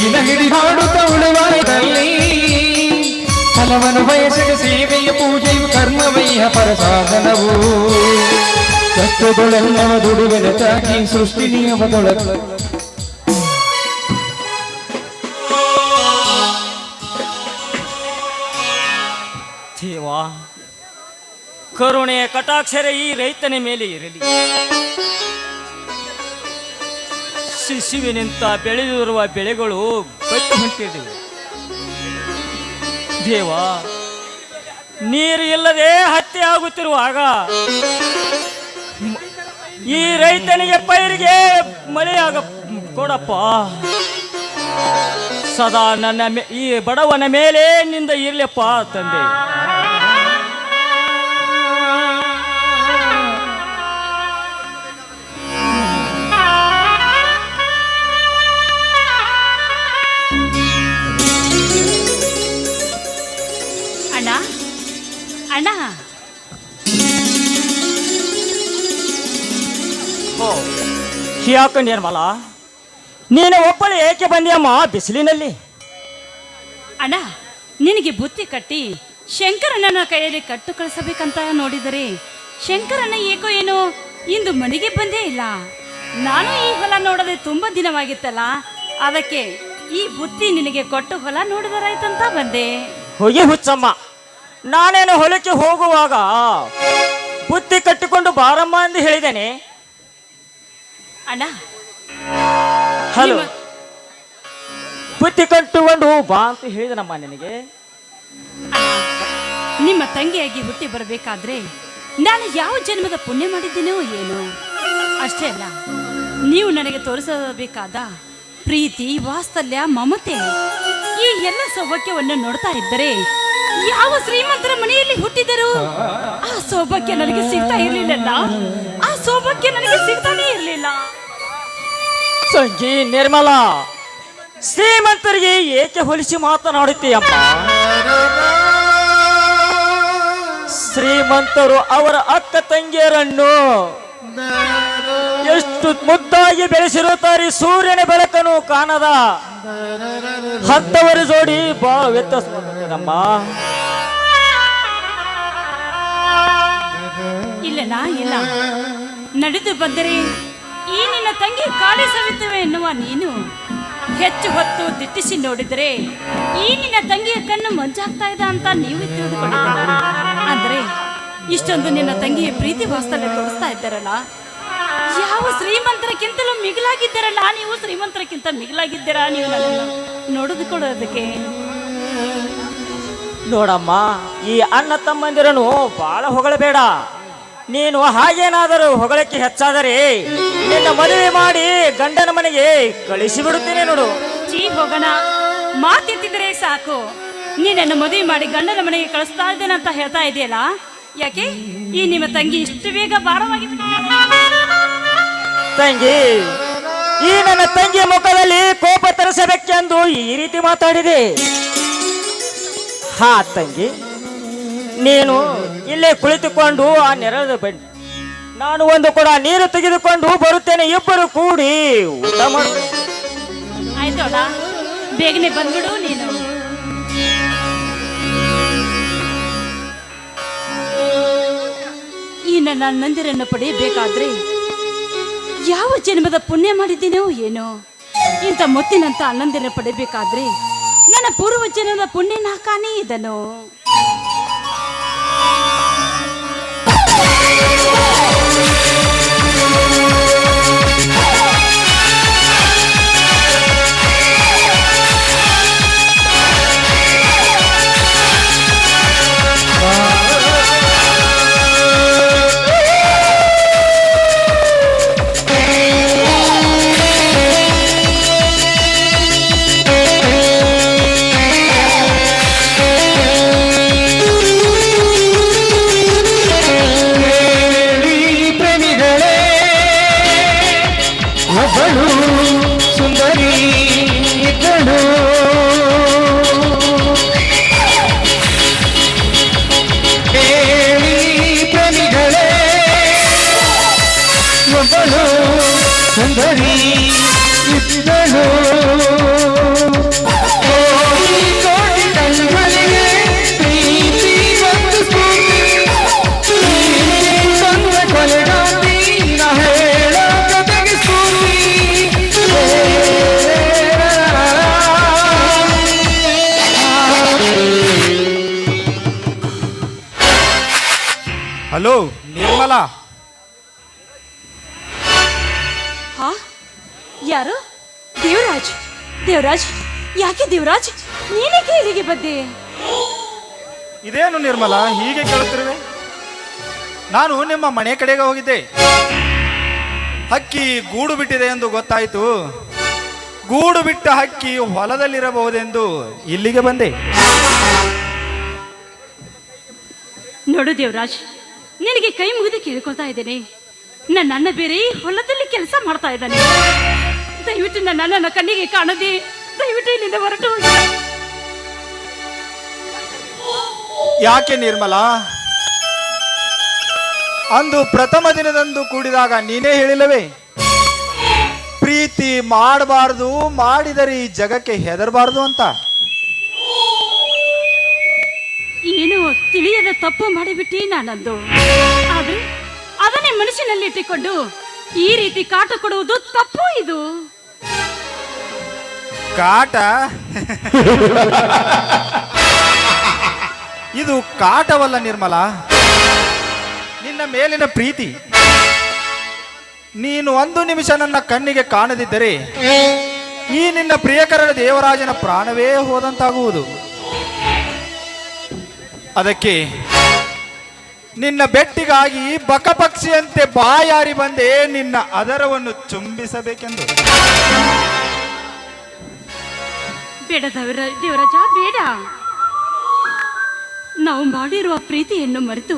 ದಿನ ಹಿಡಿ ಹಾಡುತ್ತ ಉಳುವಾರದಲ್ಲಿ ಫಲವನ್ನು ಬಯಸದ ಸೇವೆಯ ಪೂಜೆಯು ಕರ್ಮವಯ್ಯ ಪರಸಾಧನವು ಕಷ್ಟಗಳೆಲ್ಲವ ದುಡುವೆನ ತಾಗಿ ಸೃಷ್ಟಿ ನಿಯಮದೊಳಗ ದೇವಾ ಕರುಣೆಯ ಕಟಾಕ್ಷರ ಈ ರೈತನ ಮೇಲೆ ಇರಲಿ. ಶಿಶುವಿನಿಂದ ಬೆಳೆದಿರುವ ಬೆಳೆಗಳು ಬತ್ತಿ ಹೊಂಟಿವೆ. ದೇವಾ ನೀರು ಇಲ್ಲದೆ ಹತ್ಯೆ ಆಗುತ್ತಿರುವಾಗ ಈ ರೈತನಿಗೆ ಪೈರಿಗೆ ಮಳೆಯಾಗ ಕೊಡಪ್ಪ. ಸದಾ ನನ್ನ ಈ ಬಡವನ ಮೇಲೆ ನಿಂದ ಇರ್ಲಪ್ಪ ತಂದೆ. ಅಣ್ಣ ಅಣ್ಣ ಯಾಕ ನಿರ್ಮಲ ನೀನು ಒಬ್ಬಳು ಏಕೆ ಬಂದಿಯಮ್ಮ ಬಿಸಿಲಿನಲ್ಲಿ? ಅಣ್ಣ ನಿನಗೆ ಬುತ್ತಿ ಕಟ್ಟಿ ಶಂಕರಣ್ಣನ ಕೈಯಲ್ಲಿ ಕಟ್ಟು ಕಳಿಸಬೇಕಂತ ನೋಡಿದರೆ ಶಂಕರಣ್ಣ ಏಕೋ ಏನೋ ಇಂದು ಮನೆಗೆ ಬಂದೇ ಇಲ್ಲ. ನಾನು ಈ ಹೊಲ ನೋಡದೆ ತುಂಬಾ ದಿನವಾಗಿತ್ತಲ್ಲ, ಅದಕ್ಕೆ ಈ ಬುತ್ತಿ ನಿನಗೆ ಕೊಟ್ಟು ಹೊಲ ನೋಡಿದರಾಯ್ತಂತ ಬಂದೆ. ಹೋಗಿ ಹುಚ್ಚಮ್ಮ, ನಾನೇನು ಹೊಲಕ್ಕೆ ಹೋಗುವಾಗ ಬುತ್ತಿ ಕಟ್ಟಿಕೊಂಡು ಬಾರಮ್ಮ ಎಂದು ಹೇಳಿದ್ದೇನೆ. ಅಣ್ಣ ಹಲೋ, ಬುತ್ತಿ ಕಟ್ಟಿಕೊಂಡು ಬಾ ಅಂತ ಹೇಳಿದನಮ್ಮ ನಿನಗೆ. ನಿಮ್ಮ ತಂಗಿಯಾಗಿ ಹುಟ್ಟಿ ಬರಬೇಕಾದ್ರೆ ನಾನು ಯಾವ ಜನ್ಮದ ಪುಣ್ಯ ಮಾಡಿದ್ದೀನೋ ಏನೋ. ಅಷ್ಟೇ ಅಲ್ಲ, ನೀವು ನನಗೆ ತೋರಿಸಬೇಕಾದ ಪ್ರೀತಿ, ವಾತ್ಸಲ್ಯ, ಮಮತೆ ಈ ಎಲ್ಲ ಸೌಭಾಗ್ಯವನ್ನು ನೋಡ್ತಾ ಇದ್ದರೆ ಯಾವ ಶ್ರೀಮಂತರ ಮನೆಯಲ್ಲಿ ಹುಟ್ಟಿದರು ಆ ಸೌಭಾಗ್ಯ ನನಗೆ ಸಿಗ್ತಾ ಇರಲಿಲ್ಲ. ಆ ಸೌಭಾಗ್ಯ ನನಗೆ ಸಿಗ್ತಾನೆ ಇರಲಿಲ್ಲ. ಸಂಜಿ ನಿರ್ಮಲ, ಶ್ರೀಮಂತರಿಗೆ ಏಕೆ ಹೋಲಿಸಿ ಮಾತನಾಡುತ್ತೀಯಮ್ಮ? ಶ್ರೀಮಂತರು ಅವರ ಅಕ್ಕ ತಂಗಿಯರನ್ನು ಎಷ್ಟು ಮುದ್ದಾಗಿ ಬೆಳೆಸಿರುತ್ತಾರೆ. ಸೂರ್ಯನ ಬೆಳಕನ್ನು ಕಾಣದ ಹತ್ತವರ ಜೋಡಿ ಬಹಳ ವ್ಯತ್ಯಾಸಮ್ಮ. ಇಲ್ಲನಾ ಇಲ್ಲ, ನಡೆದು ಬಂದರೆ ಈ ನಿನ್ನ ತಂಗಿ ಕಾಲಿ ಸವಿತವೆ ಎನ್ನುವ ನೀನು ಹೆಚ್ಚು ಹೊತ್ತು ದಿಟ್ಟಿಸಿ ನೋಡಿದರೆ ಈ ನಿನ್ನ ತಂಗಿಯ ಕಣ್ಣು ಮಂಜಾಗ್ತಾ ಇದೆ ಅಂತ ನೀವು ತಿಳಿದುಕೊಂಡಿದ್ದೀರ. ಅಂದ್ರೆ ಇಷ್ಟೊಂದು ನಿನ್ನ ತಂಗಿಯ ಪ್ರೀತಿ ವಾತ್ಸಲ್ಯ ತೋರಿಸ್ತಾ ಇದ್ದಾರಲ್ಲ, ಯಾವ ಶ್ರೀಮಂತರಕ್ಕಿಂತಲೂ ಮಿಗಿಲಾಗಿದ್ದಾರಲ್ಲ ನೀವು. ಶ್ರೀಮಂತರಕ್ಕಿಂತ ಮಿಗಿಲಾಗಿದ್ದೀರಾ ನೀವು ನನ್ನನ್ನು ನೋಡಿದುಕೊಳ್ಳೋದಕ್ಕೆ. ನೋಡಮ್ಮ, ಈ ಅಣ್ಣ ತಮ್ಮಂದಿರನು ಬಹಳ ಹೊಗಳಬೇಡ. ನೀನು ಹಾಗೇನಾದರೂ ಹೊಗಳಕ್ಕೆ ಹೆಚ್ಚಾದರೆ ನಿನ್ನ ಮದುವೆ ಮಾಡಿ ಗಂಡನ ಮನೆಗೆ ಕಳಿಸಿ ಬಿಡುತ್ತೇನೆ ನೋಡು. ಚೀ ಹೋಗೋಣ, ಮಾತೆತ್ತಿದ್ರೆ ಸಾಕು. ನೀನನ್ನು ಮದುವೆ ಮಾಡಿ ಗಂಡನ ಮನೆಗೆ ಕಳಿಸ್ತಾ ಇದ್ದೇನೆ ಅಂತ ಹೇಳ್ತಾ ಇದೆಯಲ್ಲ, ಯಾಕೆ ಈ ನಿಮ್ಮ ತಂಗಿ ಇಷ್ಟು ಬೇಗ ಭಾರವಾಗಿ ತಂಗಿ? ಈ ನನ್ನ ತಂಗಿಯ ಮುಖದಲ್ಲಿ ಕೋಪ ತರಿಸಬೇಕೆಂದು ಈ ರೀತಿ ಮಾತಾಡಿದೆ. ಹಾ ತಂಗಿ, ನೀನು ಇಲ್ಲೇ ಕುಳಿತುಕೊಂಡು ಆ ನೆರಳು ಬನ್ನಿ, ನಾನು ಒಂದು ಕೂಡ ನೀರು ತೆಗೆದುಕೊಂಡು ಬರುತ್ತೇನೆ. ಇಬ್ಬರು ಕೂಡಿ ಊಟ ಮಾಡಬೇಕು. ಆಯ್ತೋಡ, ಬೇಗನೆ ಬಂದ್ಬಿಡು ನೀನು. ಈ ನನ್ನ ನಂದಿರನ್ನು ಪಡೆಯಬೇಕಾದ್ರೆ ಯಾವ ಜನ್ಮದ ಪುಣ್ಯ ಮಾಡಿದ್ದೀನೋ ಏನೋ. ಇಂಥ ಮುತ್ತಿನಂತ ಅಣ್ಣಂದಿರನ್ನು ಪಡೆಯಬೇಕಾದ್ರೆ ನನ್ನ ಪೂರ್ವ ಜನ್ಮದ ಪುಣ್ಯ ನಾಕಾನೇ ಇದನು. ಸುಂದರಿ ಇದ್ದಳು, ಹೇಳಿ ಪ್ರೇಮಿಗಳೇ, ಒಬ್ಬಳು ಸುಂದರಿ ಇದ್ದಳು. ಹಲೋ ನಿರ್ಮಲಾ, ಹಾ ಯಾರು? ದೇವರಾಜ್? ದೇವರಾಜ್, ಯಾಕೆ ದೇವರಾಜ್ ನೀನೇಕೆ ಇಲ್ಲಿಗೆ ಬಂದೆ? ಇದೇನು ನಿರ್ಮಲಾ ಹೀಗೆ ಕೇಳುತ್ತಿರುವೆ? ನಾನು ನಿಮ್ಮ ಮನೆ ಕಡೆಗೆ ಹೋಗಿದ್ದೆ. ಹಕ್ಕಿ ಗೂಡು ಬಿಟ್ಟಿದೆ ಎಂದು ಗೊತ್ತಾಯಿತು. ಗೂಡು ಬಿಟ್ಟ ಹಕ್ಕಿ ಹೊಲದಲ್ಲಿರಬಹುದೆಂದು ಇಲ್ಲಿಗೆ ಬಂದೆ. ನೋಡು ದೇವರಾಜ್, ನಿನಗೆ ಕೈ ಮುಗಿದು ಕೇಳ್ಕೊಳ್ತಾ ಇದ್ದೇನೆ. ನನ್ನ ಅಣ್ಣ ಬೇರೆ ಹೊಲದಲ್ಲಿ ಕೆಲಸ ಮಾಡ್ತಾ ಇದ್ದಾನೆ. ದಯವಿಟ್ಟು ನನ್ನ ಅಣ್ಣನ ಕಣ್ಣಿಗೆ ಕಾಣದೆ ದಯವಿಟ್ಟು ಇಲ್ಲಿಂದ ಹೊರಟು ಹೋಗಿ. ಯಾಕೆ ನಿರ್ಮಲಾ? ಅಂದು ಪ್ರಥಮ ದಿನದಂದು ಕೂಡಿದಾಗ ನೀನೇ ಹೇಳಿಲ್ಲವೇ, ಪ್ರೀತಿ ಮಾಡಬಾರ್ದು, ಮಾಡಿದರೆ ಈ ಜಗಕ್ಕೆ ಹೆದರಬಾರ್ದು ಅಂತ? ಏನು ತಿಳಿಯದ ತಪ್ಪು ಮಾಡಿಬಿಟ್ಟಿ ನಾನಂದು. ಆದ್ರೆ ಅದನ್ನೇ ಮನಸ್ಸಿನಲ್ಲಿ ಇಟ್ಟುಕೊಂಡು ಈ ರೀತಿ ಕಾಟ ಕೊಡುವುದು ತಪ್ಪು. ಇದು ಕಾಟ? ಇದು ಕಾಟವಲ್ಲ ನಿರ್ಮಲಾ, ನಿನ್ನ ಮೇಲಿನ ಪ್ರೀತಿ. ನೀನು ಒಂದು ನಿಮಿಷ ನನ್ನ ಕಣ್ಣಿಗೆ ಕಾಣದಿದ್ದರೆ ಈ ನಿನ್ನ ಪ್ರಿಯಕರನ ದೇವರಾಜನ ಪ್ರಾಣವೇ ಹೋದಂತಾಗುವುದು. ಅದಕ್ಕೆ ನಿನ್ನ ಬೆಟ್ಟಿಗಾಗಿ ಬಕಪಕ್ಷಿಯಂತೆ ಬಾಯಾರಿ ಬಂದೆ ನಿನ್ನ ಅದರವನ್ನು ಚುಂಬಿಸಬೇಕೆಂದು. ಬೇಡ ದೇವರಾಜ, ಬೇಡ. ನಾವು ಮಾಡಿರುವ ಪ್ರೀತಿಯನ್ನು ಮರೆತು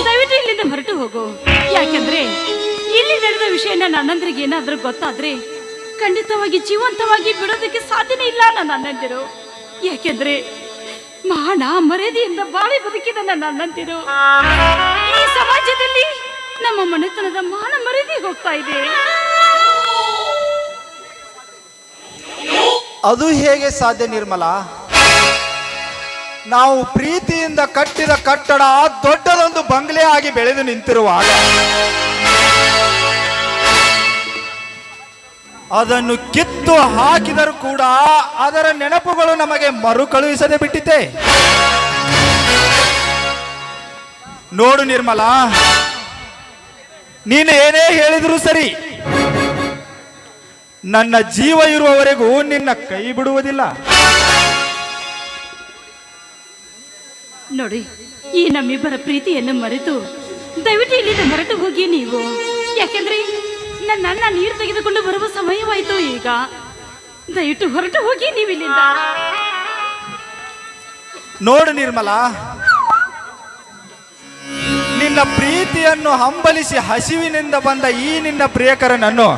ದಯವಿಟ್ಟು ಇಲ್ಲಿಂದ ಹೊರಟು ಹೋಗು. ಯಾಕೆಂದ್ರೆ ಇಲ್ಲಿ ನಡೆದ ವಿಷಯ ನನ್ನ ಅಣ್ಣಂದ್ರಿಗೆ ಏನಾದ್ರೂ ಗೊತ್ತಾದ್ರೆ ಖಂಡಿತವಾಗಿ ಜೀವಂತವಾಗಿ ಬಿಡೋದಕ್ಕೆ ಸಾಧ್ಯನೇ ಇಲ್ಲ ನನ್ನ ಅಣ್ಣಂದಿರು. ಯಾಕೆಂದ್ರೆ ಮಾನ ಮರ್ಯಾದೆಯಿಂದ ಬಾಳಿ ಬದುಕಿದ ನನ್ನ ಅಣ್ಣಂದಿರು ಈ ಸಮಾಜದಲ್ಲಿ ನಮ್ಮ ಮನೆತನದ ಮಾನ ಮರ್ಯಾದೆ ಹೋಗ್ತಾ ಇದೆ. ಅದು ಹೇಗೆ ಸಾಧ್ಯ ನಿರ್ಮಲಾ? ನಾವು ಪ್ರೀತಿಯಿಂದ ಕಟ್ಟಿದ ಕಟ್ಟಡ ದೊಡ್ಡದೊಂದು ಬಂಗ್ಲೆ ಆಗಿ ಬೆಳೆದು ನಿಂತಿರುವಾಗ ಅದನ್ನು ಕಿತ್ತು ಹಾಕಿದರೂ ಕೂಡ ಅದರ ನೆನಪುಗಳು ನಮಗೆ ಮರುಕಳುಹಿಸದೆ ಬಿಟ್ಟಿದೆ. ನೋಡು ನಿರ್ಮಲಾ, ನೀನು ಏನೇ ಹೇಳಿದರೂ ಸರಿ, ನನ್ನ ಜೀವ ಇರುವವರೆಗೂ ನಿನ್ನ ಕೈ ಬಿಡುವುದಿಲ್ಲ. ನೋಡಿ, ಈ ನಮ್ಮಿಬ್ಬರ ಪ್ರೀತಿಯನ್ನು ಮರೆತು ದಯವಿಟ್ಟು ಇಲ್ಲಿಂದ ಹೊರಟು ಹೋಗಿ ನೀವು. ಯಾಕೆಂದ್ರೆ ನನ್ನ ಅಣ್ಣ ನೀರು ತೆಗೆದುಕೊಂಡು ಬರುವ ಸಮಯವಾಯಿತು. ಈಗ ದಯವಿಟ್ಟು ಹೊರಟು ಹೋಗಿ ನೀವು ಇಲ್ಲಿಂದ. ನೋಡು ನಿರ್ಮಲಾ, ನಿನ್ನ ಪ್ರೀತಿಯನ್ನು ಹಂಬಲಿಸಿ ಹಸಿವಿನಿಂದ ಬಂದ ಈ ನಿನ್ನ ಪ್ರಿಯಕರನನ್ನು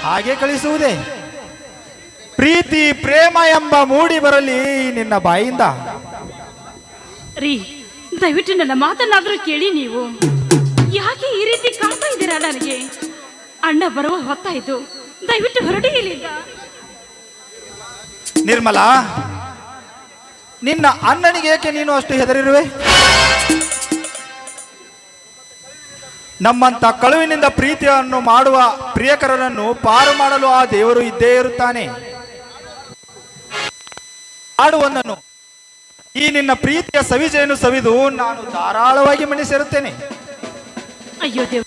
ಹಾಗೆ ಕಳಿಸುವುದೇ? ಪ್ರೀತಿ ಪ್ರೇಮ ಎಂಬ ಮೂಡಿ ಬರಲಿ ನಿನ್ನ ಬಾಯಿಂದ. ರೀ, ದಯವಿಟ್ಟು ನನ್ನ ಮಾತನ್ನಾದ್ರೂ ಕೇಳಿ ನೀವು. ಯಾಕೆ ಈ ರೀತಿ ಕಾಣ್ತಾ ಇದ್ದೀರಾ? ನನಗೆ ಅಣ್ಣ ಬರುವ ಹೊತ್ತಾಯ್ತು. ದಯವಿಟ್ಟು ಹೊರಡಿ ಇಲ್ಲಿಂದ. ನಿರ್ಮಲಾ, ನಿನ್ನ ಅಣ್ಣನಿಗೆ ಏಕೆ ನೀನು ಅಷ್ಟು ಹೆದರಿರುವೆ? ನಮ್ಮಂತ ಕಳುವಿನಿಂದ ಪ್ರೀತಿಯನ್ನು ಮಾಡುವ ಪ್ರಿಯಕರನನ್ನು ಪಾರು ಮಾಡಲು ಆ ದೇವರು ಇದ್ದೇ ಇರುತ್ತಾನೆ. ಆಡುವನನ್ನು ಈ ನಿನ್ನ ಪ್ರೀತಿಯ ಸವಿಜೆಯನ್ನು ಸವಿದು ನಾನು ಧಾರಾಳವಾಗಿ ಮನೆ ಸೇರುತ್ತೇನೆ. ಅಯ್ಯೋ ದೇವ